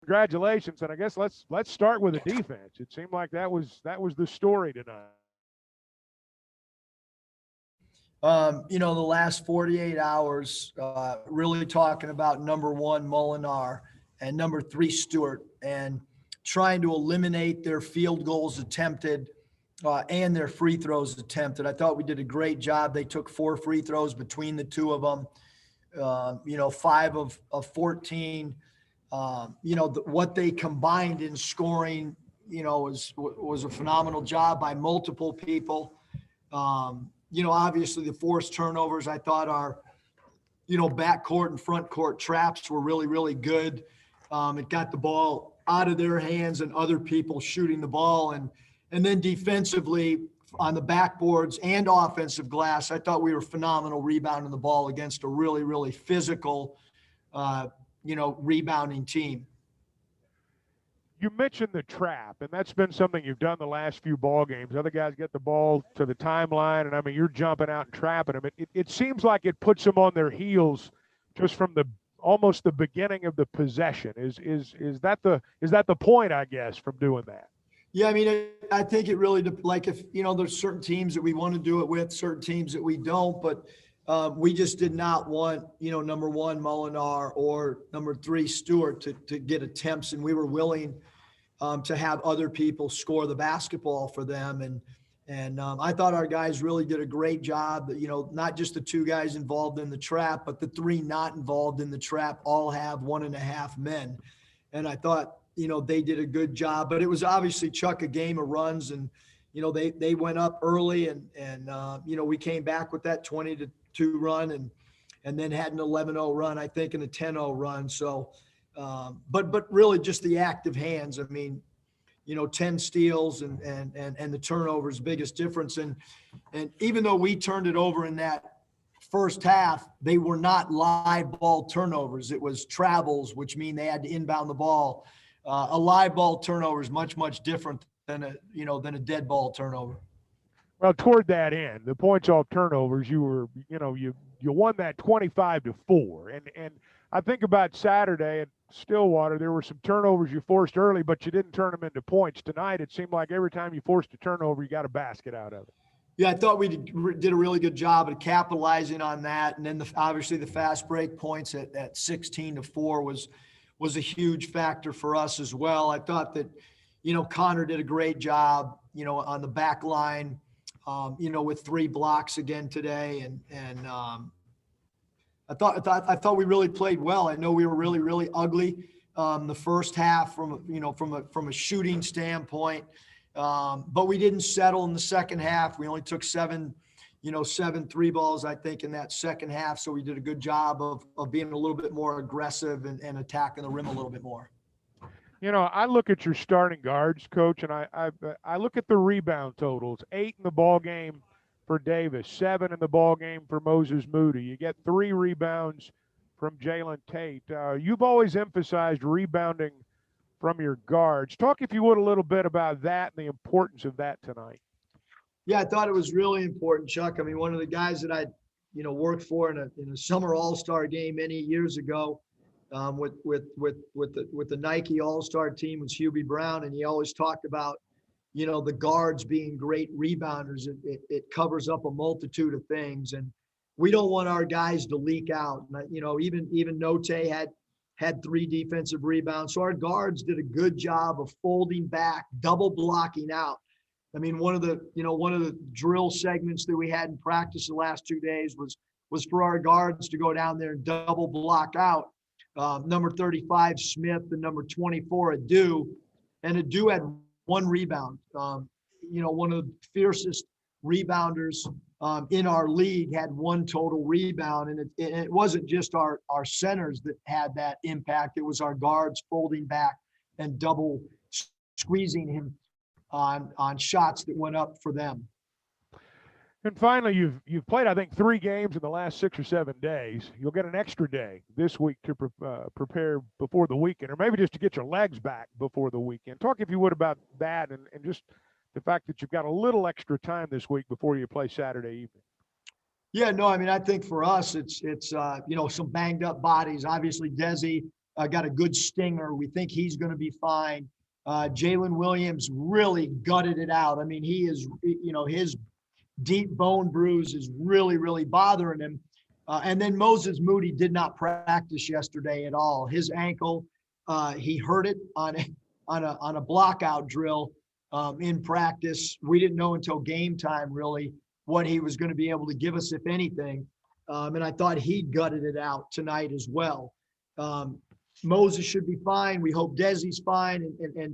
Congratulations, and I guess let's start with the defense. It seemed like that was the story tonight. The last 48 hours, really talking about number one, Molinar, and number three, Stewart, and trying to eliminate their field goals attempted and their free throws attempted. I thought we did a great job. They took 4 free throws between the two of them, 5 of 14. What they combined in scoring, was a phenomenal job by multiple people. Obviously the forced turnovers, I thought our, backcourt and front court traps were really, really good. It got the ball out of their hands and other people shooting the ball. And then defensively on the backboards and offensive glass, I thought we were phenomenal rebounding the ball against a really, really physical, rebounding team. You mentioned the trap, and that's been something you've done the last few ball games. Other guys get the ball to the timeline, and I mean you're jumping out and trapping them. It seems like it puts them on their heels just from the almost the beginning of the possession. Is that the point? I guess from doing that. Yeah, I mean, I think it really, like if, there's certain teams that we want to do it with, certain teams that we don't, but we just did not want, number one, Molinar or number three, Stewart to get attempts. And we were willing to have other people score the basketball for them. And I thought our guys really did a great job. Not just the two guys involved in the trap, but the three not involved in the trap all have 1.5 men. And I thought, they did a good job, but it was obviously, Chuck, a game of runs, and, they went up early and we came back with that 20-2 run and then had an 11-0 run, I think, and a 10-0 run. So, but really just the active hands. I mean, 10 steals and the turnovers, biggest difference. And even though we turned it over in that first half, they were not live ball turnovers. It was travels, which mean they had to inbound the ball. A live ball turnover is much, much different than a dead ball turnover. Well, toward that end, the points off turnovers, you won that 25-4, and I think about Saturday at Stillwater, there were some turnovers you forced early, but you didn't turn them into points. Tonight, it seemed like every time you forced a turnover, you got a basket out of it. Yeah, I thought we did a really good job of capitalizing on that, and then obviously the fast break points at 16-4 was a huge factor for us as well. I thought that, Connor did a great job, on the back line, with 3 blocks again today. And I thought we really played well. I know we were really, really ugly the first half from a shooting standpoint. But we didn't settle in the second half. We only took 7 3 balls, I think, in that second half. So we did a good job of being a little bit more aggressive and attacking the rim a little bit more. I look at your starting guards, coach, and I look at the rebound totals: 8 in the ball game for Davis, 7 in the ball game for Moses Moody. You get 3 rebounds from Jalen Tate. You've always emphasized rebounding from your guards. Talk, if you would, a little bit about that and the importance of that tonight. Yeah, I thought it was really important, Chuck. I mean, one of the guys that I, worked for in a summer All-Star game many years ago, with the Nike All-Star team was Hubie Brown, and he always talked about, the guards being great rebounders. It covers up a multitude of things, and we don't want our guys to leak out. And, even Note had 3 defensive rebounds. So our guards did a good job of folding back, double blocking out. I mean, one of the drill segments that we had in practice the last 2 days was for our guards to go down there and double block out number 35 Smith and number 24 Adu, and Adu had 1 rebound. One of the fiercest rebounders in our league had 1 total rebound, and it wasn't just our centers that had that impact. It was our guards folding back and double squeezing him on shots that went up for them. And finally, you've played, I think, 3 games in the last 6 or 7 days. You'll get an extra day this week to prepare before the weekend, or maybe just to get your legs back before the weekend. Talk, if you would, about that and just the fact that you've got a little extra time this week before you play Saturday evening. Yeah, no, I mean, I think for us, it's some banged up bodies. Obviously, Desi got a good stinger. We think he's going to be fine. Jalen Williams really gutted it out. I mean, he is, his deep bone bruise is really, really bothering him. And then Moses Moody did not practice yesterday at all. His ankle, he hurt it on a blockout drill in practice. We didn't know until game time really what he was going to be able to give us, if anything. And I thought he gutted it out tonight as well. Moses should be fine. We hope Desi's fine,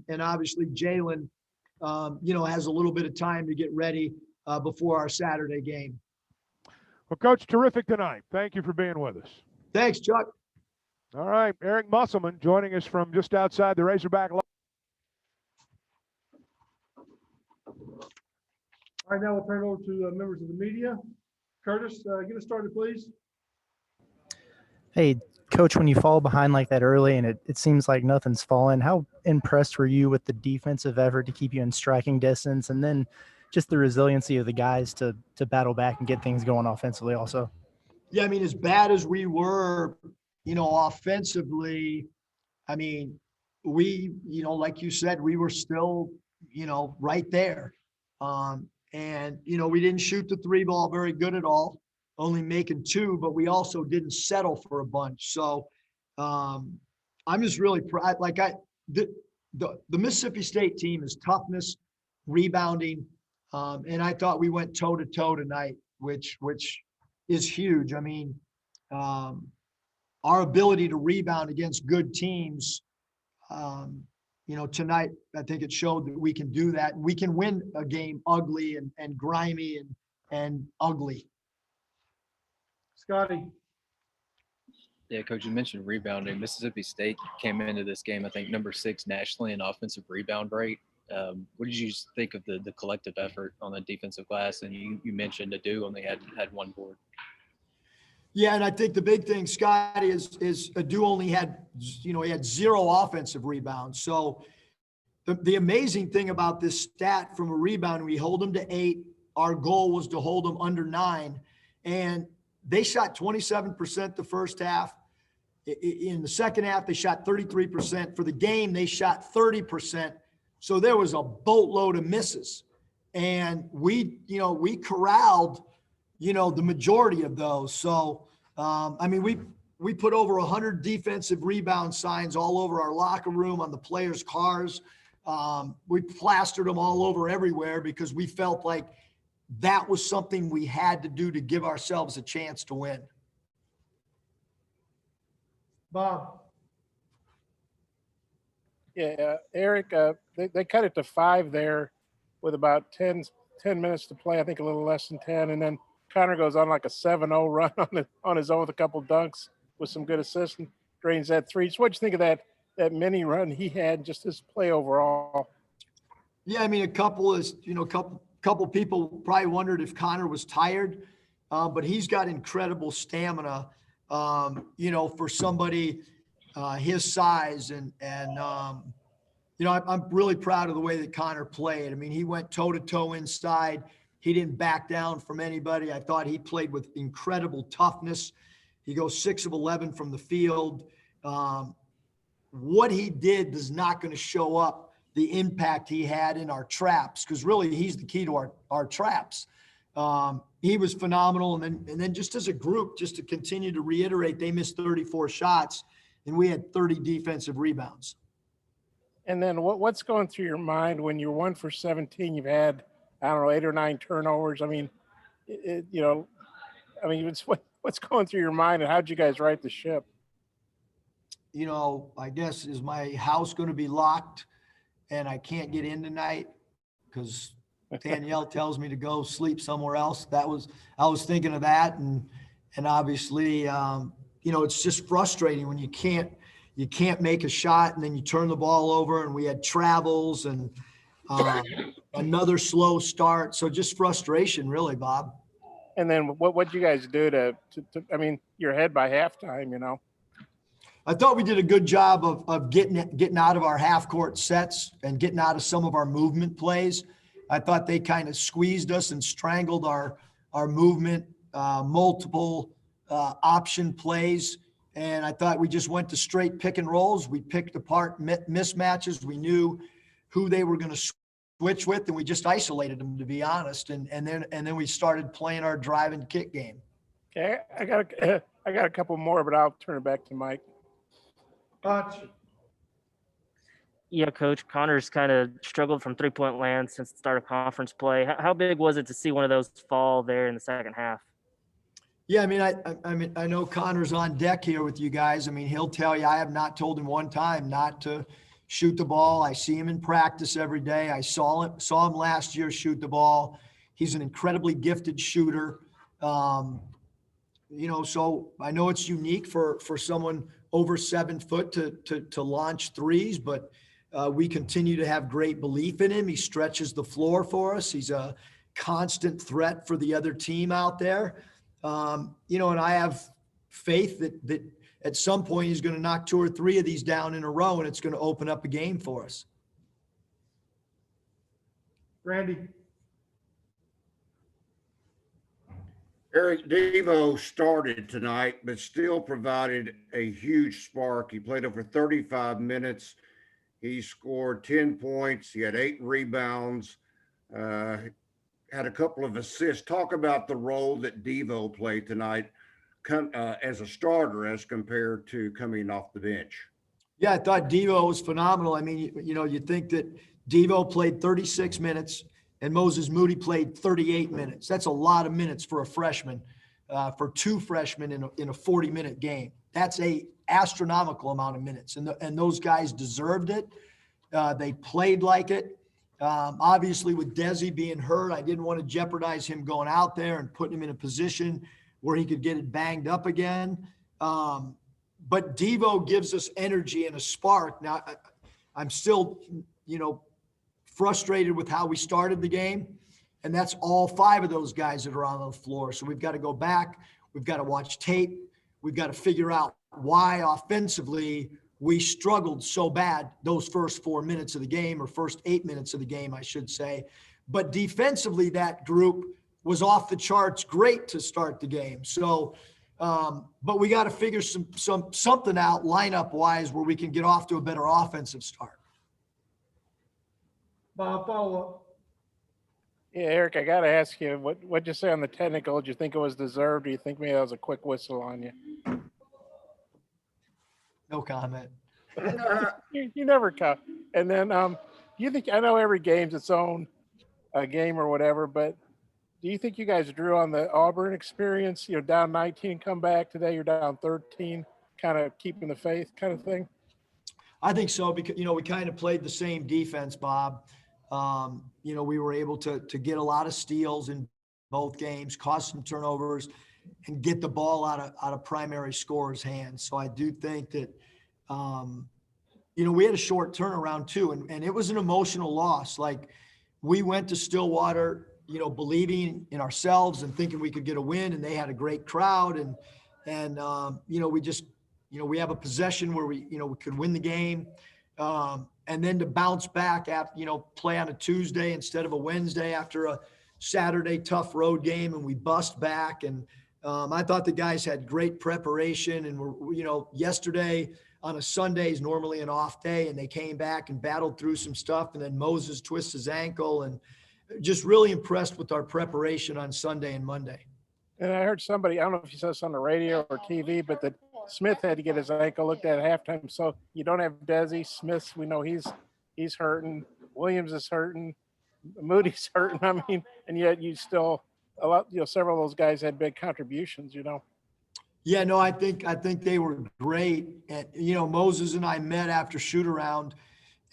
and obviously Jalen, has a little bit of time to get ready before our Saturday game. Well, Coach, terrific tonight. Thank you for being with us. Thanks, Chuck. All right, Eric Musselman joining us from just outside the Razorback. All right, now we'll turn it over to members of the media. Curtis, get us started, please. Hey, Coach, when you fall behind like that early and it seems like nothing's falling, how impressed were you with the defensive effort to keep you in striking distance, and then just the resiliency of the guys to battle back and get things going offensively also? Yeah, I mean, as bad as we were, offensively, I mean, we, like you said, we were still, right there. And, we didn't shoot the three ball very good at all, only making two, but we also didn't settle for a bunch. So I'm just really proud. Like the Mississippi State team is toughness, rebounding. And I thought we went toe to toe tonight, which is huge. I mean, our ability to rebound against good teams, tonight, I think it showed that we can do that. We can win a game ugly and grimy and ugly. Scotty. Yeah, Coach, you mentioned rebounding. Mississippi State came into this game, I think, number 6 nationally in offensive rebound rate. What did you think of the collective effort on the defensive glass? And you mentioned Adu only had one board. Yeah, and I think the big thing, Scotty, is Adu only had, he had 0 offensive rebounds. So the amazing thing about this stat from a rebound, we hold them to 8. Our goal was to hold them under 9. And they shot 27% the first half. In the second half, they shot 33%. For the game, they shot 30%. So there was a boatload of misses. And we corralled, the majority of those. So, we put over 100 defensive rebound signs all over our locker room, on the players' cars. We plastered them all over everywhere because we felt like that was something we had to do to give ourselves a chance to win. Bob. Yeah, Eric, they cut it to 5 there with about 10 minutes to play, I think a little less than 10. And then Connor goes on like a 7-0 run on his own with a couple of dunks with some good assists and drains that 3. So what'd you think of that mini run he had, just his play overall? Yeah, I mean, a couple people probably wondered if Connor was tired, but he's got incredible stamina, for somebody his size. And I'm really proud of the way that Connor played. I mean, he went toe-to-toe inside. He didn't back down from anybody. I thought he played with incredible toughness. He goes 6 of 11 from the field. What he did is not going to show up the impact he had in our traps, because really he's the key to our traps. He was phenomenal. And then just as a group, just to continue to reiterate, they missed 34 shots and we had 30 defensive rebounds. And then what's going through your mind when you're 1 for 17, you've had, I don't know, 8 or 9 turnovers. I mean, what's going through your mind, and how'd you guys right the ship? I guess, is my house going to be locked and I can't get in tonight because Danielle tells me to go sleep somewhere else? I was thinking of that. And obviously, it's just frustrating when you can't make a shot and then you turn the ball over, and we had travels and another slow start. So just frustration, really, Bob. And then what'd you guys do to you're ahead by halftime, I thought we did a good job of getting out of our half court sets and getting out of some of our movement plays. I thought they kind of squeezed us and strangled our movement, multiple option plays. And I thought we just went to straight pick and rolls. We picked apart mismatches. We knew who they were going to switch with, and we just isolated them, to be honest. And then we started playing our drive and kick game. Okay, I got a couple more, but I'll turn it back to Mike. Yeah, Coach, Connor's kind of struggled from 3-point land since the start of conference play. How big was it to see one of those fall there in the second half? Yeah, I mean, I know Connor's on deck here with you guys. I mean, he'll tell you I have not told him one time not to shoot the ball. I see him in practice every day. I saw him last year shoot the ball. He's an incredibly gifted shooter. You know, so I know it's unique for someone over 7 foot to launch threes, but we continue to have great belief in him. He stretches the floor for us. He's a constant threat for the other team out there. You know, and I have faith that at some point he's going to knock 2 or 3 of these down in a row, and it's going to open up a game for us. Randy. Eric Devo started tonight, but still provided a huge spark. He played over 35 minutes. He scored 10 points. He had 8 rebounds, had a couple of assists. Talk about the role that Devo played tonight as a starter as compared to coming off the bench. Yeah, I thought Devo was phenomenal. I mean, you know, you think that Devo played 36 minutes and Moses Moody played 38 minutes. That's a lot of minutes for a freshman, for 2 freshmen in a 40-minute game. That's a astronomical amount of minutes, and those guys deserved it. They played like it. Obviously, with Desi being hurt, I didn't want to jeopardize him going out there and putting him in a position where he could get it banged up again. But Devo gives us energy and a spark. Now, I'm still, you know, frustrated with how we started the game, and that's all 5 of those guys that are on the floor. So we've got to go back. We've got to watch tape. We've got to figure out why offensively we struggled so bad those first 4 minutes of the game, or first 8 minutes of the game, I should say. But defensively, that group was off the charts great to start the game. So, but we got to figure something out lineup wise where we can get off to a better offensive start. Bob, follow up. Yeah, Eric, I got to ask you, what'd you say on the technical? Did you think it was deserved? Do you think maybe that was a quick whistle on you? No comment. You never come. And then, do you think, I know every game's its own game or whatever, but do you think you guys drew on the Auburn experience? You know, down 19, come back today, you're down 13, kind of keeping the faith kind of thing? I think so, because, you know, we kind of played the same defense, Bob. You know, we were able to get a lot of steals in both games, cause some turnovers, and get the ball out of primary scorers' hands. So I do think that, you know, we had a short turnaround too, and it was an emotional loss. Like, we went to Stillwater, you know, believing in ourselves and thinking we could get a win, and they had a great crowd, and you know, we just, you know, we have a possession where we, you know, we could win the game. And then to bounce back after, you know, play on a Tuesday instead of a Wednesday after a Saturday tough road game, and we bust back. And I thought the guys had great preparation, and we're, you know, yesterday on a Sunday is normally an off day, and they came back and battled through some stuff. And then Moses twists his ankle, and just really impressed with our preparation on Sunday and Monday. And I heard somebody, I don't know if you said this on the radio or TV, but that Smith had to get his ankle looked at halftime. So you don't have Desi. Smith, we know he's hurting. Williams is hurting. Moody's hurting. I mean, and yet you still, a lot, you know, several of those guys had big contributions, you know. Yeah, no, I think they were great. And, you know, Moses and I met after shoot around,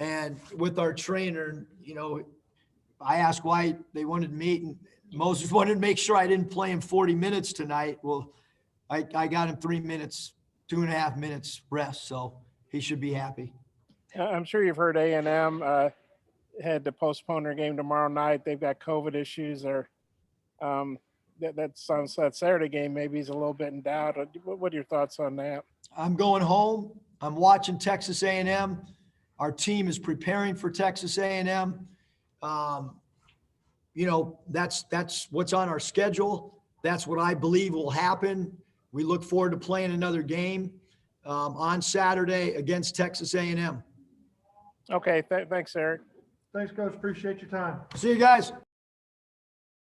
and with our trainer, you know, I asked why they wanted to meet, and Moses wanted to make sure I didn't play him 40 minutes tonight. Well, I got him 3 minutes, 2.5 minutes rest, so he should be happy. I'm sure you've heard A&M had to postpone their game tomorrow night. They've got COVID issues. Or that Saturday game maybe is a little bit in doubt. What are your thoughts on that? I'm going home. I'm watching Texas A&M. Our team is preparing for Texas A&M. You know, that's what's on our schedule. That's what I believe will happen. We look forward to playing another game. on Saturday against Texas A&M. Okay, thanks, Eric. Thanks, Coach. Appreciate your time. See you guys.